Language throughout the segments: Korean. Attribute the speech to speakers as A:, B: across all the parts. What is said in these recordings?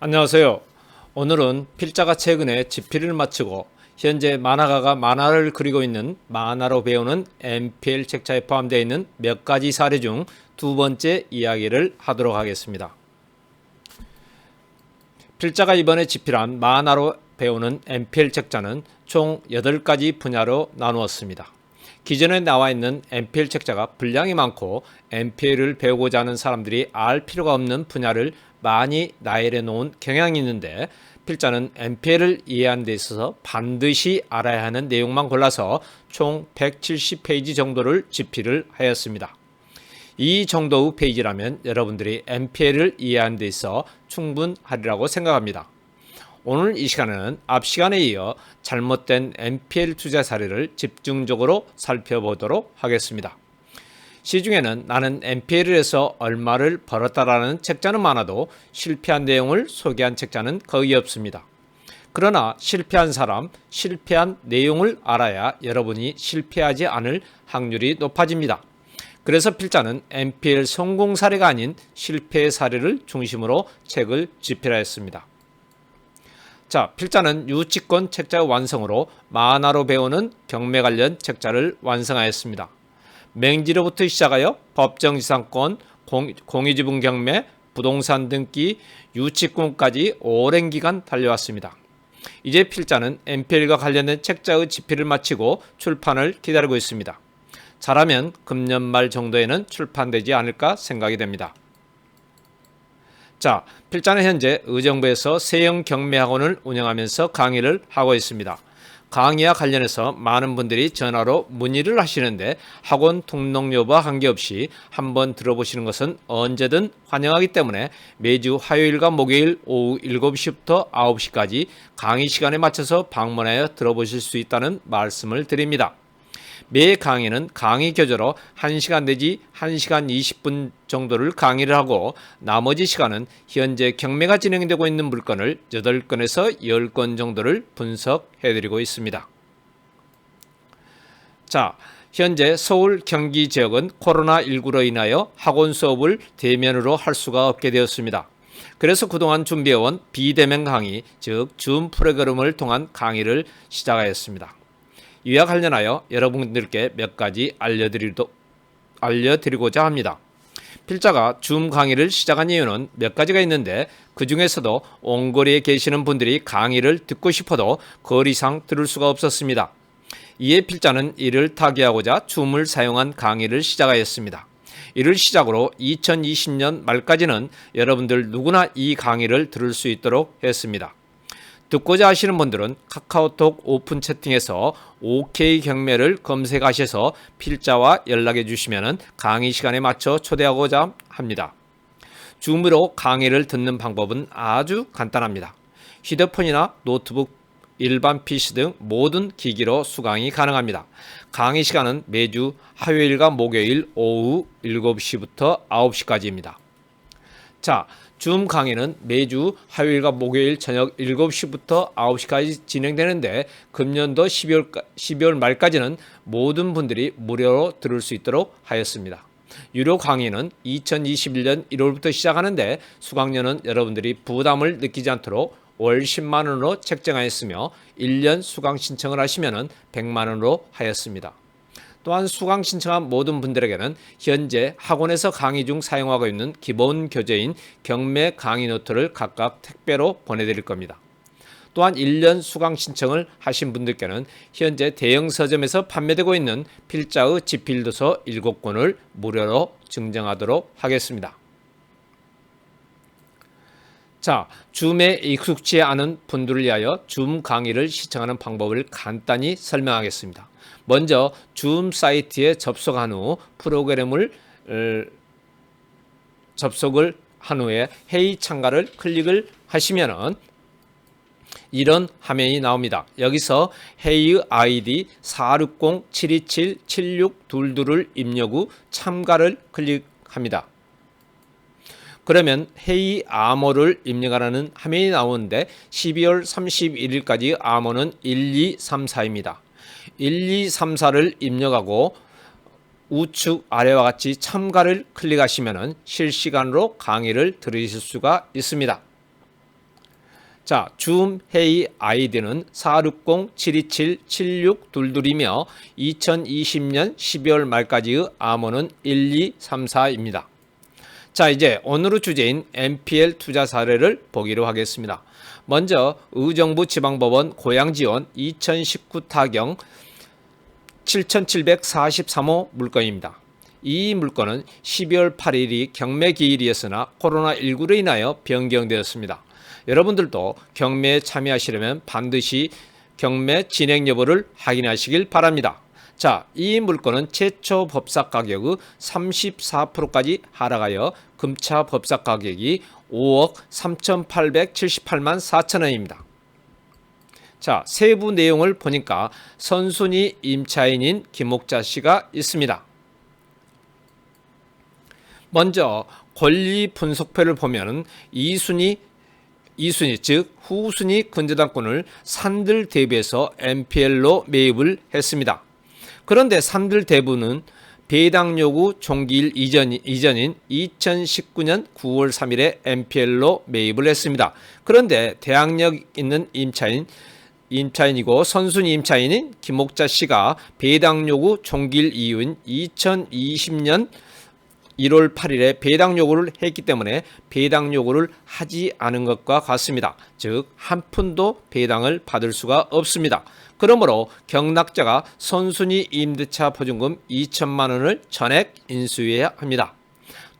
A: 안녕하세요. 오늘은 필자가 최근에 집필을 마치고 현재 만화가가 만화를 그리고 있는 만화로 배우는 MPL 책자에 포함되어 있는 몇 가지 사례 중 두 번째 이야기를 하도록 하겠습니다. 필자가 이번에 집필한 만화로 배우는 MPL 책자는 총 8가지 분야로 나누었습니다. 기존에 나와 있는 MPL 책자가 분량이 많고 MPL을 배우고자 하는 사람들이 알 필요가 없는 분야를 많이 나열해 놓은 경향이 있는데, 필자는 MPL을 이해하는 데 있어서 반드시 알아야 하는 내용만 골라서 총 170페이지 정도를 집필을 하였습니다. 이 정도의 페이지라면 여러분들이 MPL을 이해하는 데 있어 충분하리라고 생각합니다. 오늘 이 시간에는 앞 시간에 이어 잘못된 MPL 투자 사례를 집중적으로 살펴보도록 하겠습니다. 시중에는 나는 MPL을 해서 얼마를 벌었다라는 책자는 많아도 실패한 내용을 소개한 책자는 거의 없습니다. 그러나 실패한 사람, 실패한 내용을 알아야 여러분이 실패하지 않을 확률이 높아집니다. 그래서 필자는 MPL 성공 사례가 아닌 실패 사례를 중심으로 책을 집필하였습니다. 자, 필자는 유치권 책자 완성으로 만화로 배우는 경매 관련 책자를 완성하였습니다. 맹지로부터 시작하여 법정지상권, 공유지분 경매, 부동산 등기, 유치권까지 오랜 기간 달려왔습니다. 이제 필자는 MPL과 관련된 책자의 집필을 마치고 출판을 기다리고 있습니다. 잘하면 금년 말 정도에는 출판되지 않을까 생각이 됩니다. 자, 필자는 현재 의정부에서 세형 경매학원을 운영하면서 강의를 하고 있습니다. 강의와 관련해서 많은 분들이 전화로 문의를 하시는데 학원 등록 여부와 관계없이 한번 들어보시는 것은 언제든 환영하기 때문에 매주 화요일과 목요일 오후 7시부터 9시까지 강의 시간에 맞춰서 방문하여 들어보실 수 있다는 말씀을 드립니다. 매 강의는 강의 교재로 1시간 내지 1시간 20분 정도를 강의를 하고, 나머지 시간은 현재 경매가 진행되고 있는 물건을 8건에서 10건 정도를 분석해드리고 있습니다. 자, 현재 서울, 경기 지역은 코로나19로 인하여 학원 수업을 대면으로 할 수가 없게 되었습니다. 그래서 그동안 준비해온 비대면 강의, 즉 줌 프로그램을 통한 강의를 시작하였습니다. 이와 관련하여 여러분들께 몇 가지 알려드리고자 합니다. 필자가 줌 강의를 시작한 이유는 몇 가지가 있는데, 그 중에서도 원거리에 계시는 분들이 강의를 듣고 싶어도 거리상 들을 수가 없었습니다. 이에 필자는 이를 타개하고자 줌을 사용한 강의를 시작하였습니다. 이를 시작으로 2020년 말까지는 여러분들 누구나 이 강의를 들을 수 있도록 했습니다. 듣고자 하시는 분들은 카카오톡 오픈 채팅에서 OK 경매를 검색하셔서 필자와 연락해 주시면 강의 시간에 맞춰 초대하고자 합니다. 줌으로 강의를 듣는 방법은 아주 간단합니다. 휴대폰이나 노트북, 일반 PC 등 모든 기기로 수강이 가능합니다. 강의 시간은 매주 화요일과 목요일 오후 7시부터 9시까지입니다. 자, 줌 강의는 매주 화요일과 목요일 저녁 7시부터 9시까지 진행되는데, 금년도 12월 말까지는 모든 분들이 무료로 들을 수 있도록 하였습니다. 유료 강의는 2021년 1월부터 시작하는데, 수강료는 여러분들이 부담을 느끼지 않도록 월 10만 원으로 책정하였으며 1년 수강 신청을 하시면 100만 원으로 하였습니다. 또한 수강 신청한 모든 분들에게는 현재 학원에서 강의 중 사용하고 있는 기본 교재인 경매 강의 노트를 각각 택배로 보내드릴 겁니다. 또한 1년 수강 신청을 하신 분들께는 현재 대형 서점에서 판매되고 있는 필자의 집필도서 7권을 무료로 증정하도록 하겠습니다. 자, 줌에 익숙치 않은 분들을 위하여 줌 강의를 시청하는 방법을 간단히 설명하겠습니다. 먼저 줌 사이트에 접속한 후 접속을 한 후에 회의 참가를 클릭을 하시면은 이런 화면이 나옵니다. 여기서 회의 아이디 460-727-7622를 입력 후 참가를 클릭합니다. 그러면 회의 암호를 입력하라는 화면이 나오는데 12월 31일까지 암호는 1234입니다. 1234를 입력하고 우측 아래와 같이 참가를 클릭하시면 실시간으로 강의를 들으실 수가 있습니다. 자, 줌 회의 아이디는 460-727-7622이며 2020년 12월 말까지의 암호는 1234입니다. 자, 이제 오늘의 주제인 NPL 투자 사례를 보기로 하겠습니다. 먼저 의정부 지방법원 고양지원 2019 타경 7743호 물건입니다. 이 물건은 12월 8일이 경매 기일이었으나 코로나19로 인하여 변경되었습니다. 여러분들도 경매에 참여하시려면 반드시 경매 진행 여부를 확인하시길 바랍니다. 자, 이 물건은 최초 법사 가격의 34%까지 하락하여 금차 법사 가격이 5억 3,878만 4천 원입니다. 자, 세부 내용을 보니까 선순위 임차인인 김옥자 씨가 있습니다. 먼저 권리 분석표를 보면 2순위 즉 후순위 근저당권을 산들 대부해서 NPL로 매입을 했습니다. 그런데 산들 대부는 배당 요구 종기일 이전인 2019년 9월 3일에 NPL로 매입을 했습니다. 그런데 대항력 있는 임차인이고 선순위 임차인인 김옥자 씨가 배당 요구 종기일 이후인 2020년 1월 8일에 배당 요구를 했기 때문에 배당 요구를 하지 않은 것과 같습니다. 즉, 한 푼도 배당을 받을 수가 없습니다. 그러므로 경락자가 선순위 임대차 보증금 2천만 원을 전액 인수해야 합니다.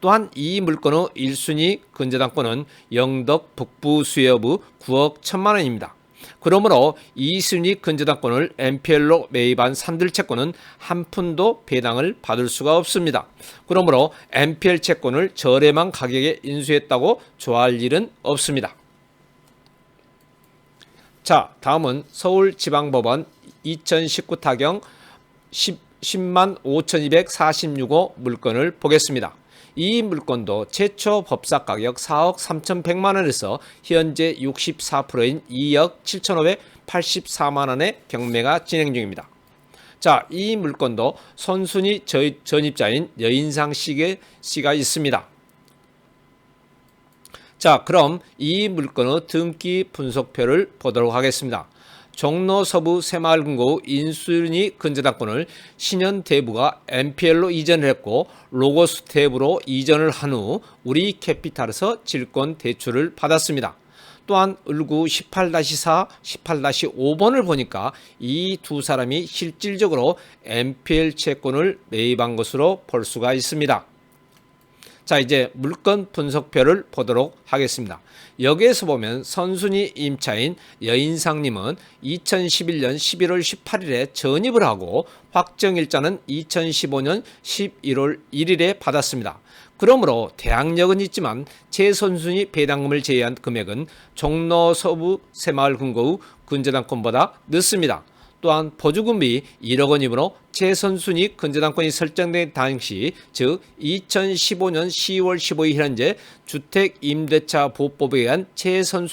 A: 또한 이 물건의 1순위 근저당권은 영덕 북부 수협의 9억 1천만 원입니다. 그러므로 2순위 근저당권을 NPL로 매입한 산들 채권은 한 푼도 배당을 받을 수가 없습니다. 그러므로 NPL 채권을 저렴한 가격에 인수했다고 좋아할 일은 없습니다. 자, 다음은 서울지방법원 2019 타경 10만 5,246호 물건을 보겠습니다. 이 물건도 최초 법사 가격 4억 3,100만 원에서 현재 64%인 2억 7,584만 원의 경매가 진행 중입니다. 자, 이 물건도 선순위 전입자인 여인상 씨가 있습니다. 자, 그럼 이 물건의 등기 분석표를 보도록 하겠습니다. 종로 서부 새마을금고 인순위 근저당권을 신현대부가 NPL로 이전을 했고 로고스대부로 이전을 한 후 우리캐피탈에서 질권 대출을 받았습니다. 또한 을구 18-4, 18-5번을 보니까 이 두 사람이 실질적으로 NPL 채권을 매입한 것으로 볼 수가 있습니다. 자, 이제 물건 분석표를 보도록 하겠습니다. 여기에서 보면 선순위 임차인 여인상님은 2011년 11월 18일에 전입을 하고 확정일자는 2015년 11월 1일에 받았습니다. 그러므로 대항력은 있지만 최선순위 배당금을 제외한 금액은 종로 서부 새마을금고의 근저당권보다 늦습니다. 또한 보조금이 1억 원이므로 최선순위 근저당권이 설정된 당시 즉 2015년 10월 15일 현재 주택임대차 보호법에 의한 최우선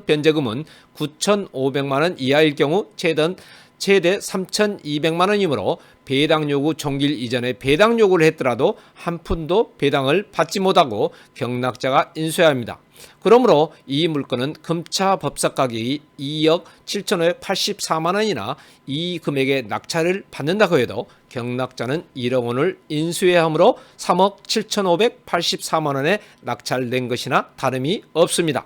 A: 변제금은 9,500만 원 이하일 경우 최대 3,200만 원이므로 배당 요구 종기일 이전에 배당 요구를 했더라도 한 푼도 배당을 받지 못하고 경락자가 인수해야 합니다. 그러므로 이 물건은 금차 법사 가격이 2억 7,584만 원이나 이 금액의 낙찰을 받는다고 해도 경락자는 1억 원을 인수해야 하므로 3억 7,584만 원에 낙찰된 것이나 다름이 없습니다.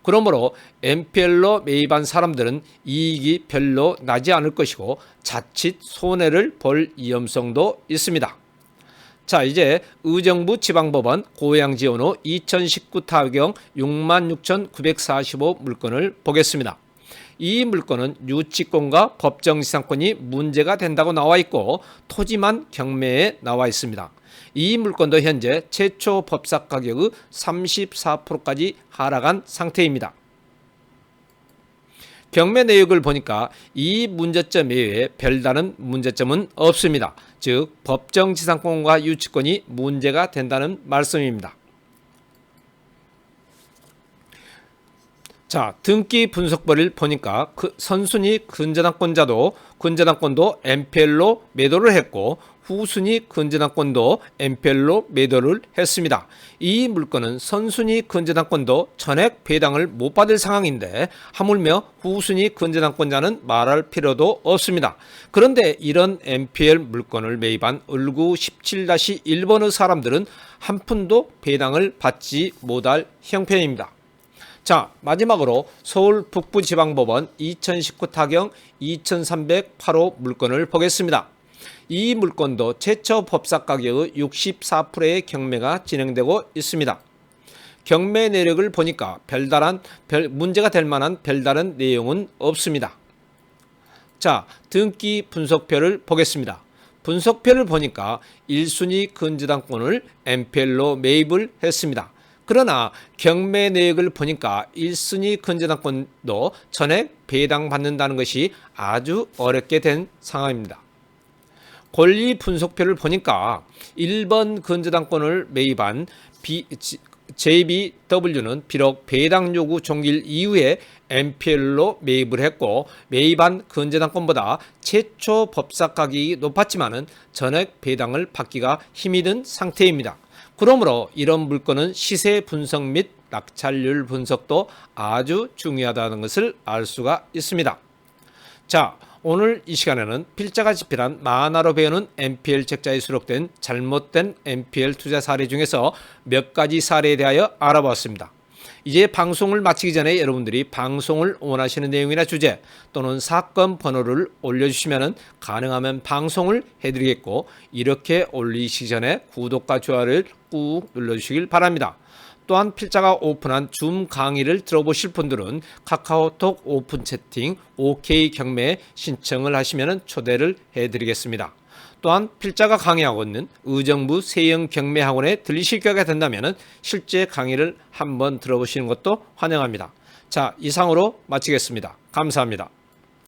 A: 그러므로 NPL로 매입한 사람들은 이익이 별로 나지 않을 것이고 자칫 손해를 볼 위험성도 있습니다. 자, 이제 의정부 지방법원 고양지원호 2019 타경 66,945 물건을 보겠습니다. 이 물건은 유치권과 법정지상권이 문제가 된다고 나와 있고 토지만 경매에 나와 있습니다. 이 물건도 현재 최초 법사 가격의 34%까지 하락한 상태입니다. 경매 내역을 보니까 이 문제점 외에 별다른 문제점은 없습니다. 즉 법정지상권과 유치권이 문제가 된다는 말씀입니다. 자, 등기 분석본을 보니까 그 선순위 근저당권도 MPL로 매도를 했고 후순위 근저당권도 MPL로 매도를 했습니다. 이 물건은 선순위 근저당권도 전액 배당을 못 받을 상황인데 하물며 후순위 근저당권자는 말할 필요도 없습니다. 그런데 이런 MPL 물건을 매입한 을구 17-1번의 사람들은 한 푼도 배당을 받지 못할 형편입니다. 자, 마지막으로 서울 북부지방법원 2019 타경 2308호 물건을 보겠습니다. 이 물건도 최초 법사 가격의 64%의 경매가 진행되고 있습니다. 경매 내역을 보니까 문제가 될 만한 별다른 내용은 없습니다. 자, 등기 분석표를 보겠습니다. 분석표를 보니까 1순위 근저당권을 MPL로 매입을 했습니다. 그러나 경매 내역을 보니까 1순위 근저당권도 전액 배당받는다는 것이 아주 어렵게 된 상황입니다. 권리 분석표를 보니까 1번 근저당권을 매입한 JBW는 비록 배당 요구 종길 이후에 MPL로 매입을 했고 매입한 근저당권보다 최초 법사 가격이 높았지만은 전액 배당을 받기가 힘이 든 상태입니다. 그러므로 이런 물건은 시세 분석 및 낙찰률 분석도 아주 중요하다는 것을 알 수가 있습니다. 자, 오늘 이 시간에는 필자가 집필한 만화로 배우는 MPL 책자에 수록된 잘못된 MPL 투자 사례 중에서 몇 가지 사례에 대하여 알아봤습니다. 이제 방송을 마치기 전에 여러분들이 방송을 원하시는 내용이나 주제 또는 사건 번호를 올려주시면 가능하면 방송을 해드리겠고 이렇게 올리시기 전에 구독과 좋아요를 꾹 눌러주시길 바랍니다. 또한 필자가 오픈한 줌 강의를 들어보실 분들은 카카오톡 오픈 채팅 OK 경매에 신청을 하시면 초대를 해드리겠습니다. 또한 필자가 강의하고 있는 의정부 세영 경매학원에 들리실 기회가 된다면 실제 강의를 한번 들어보시는 것도 환영합니다. 자, 이상으로 마치겠습니다. 감사합니다.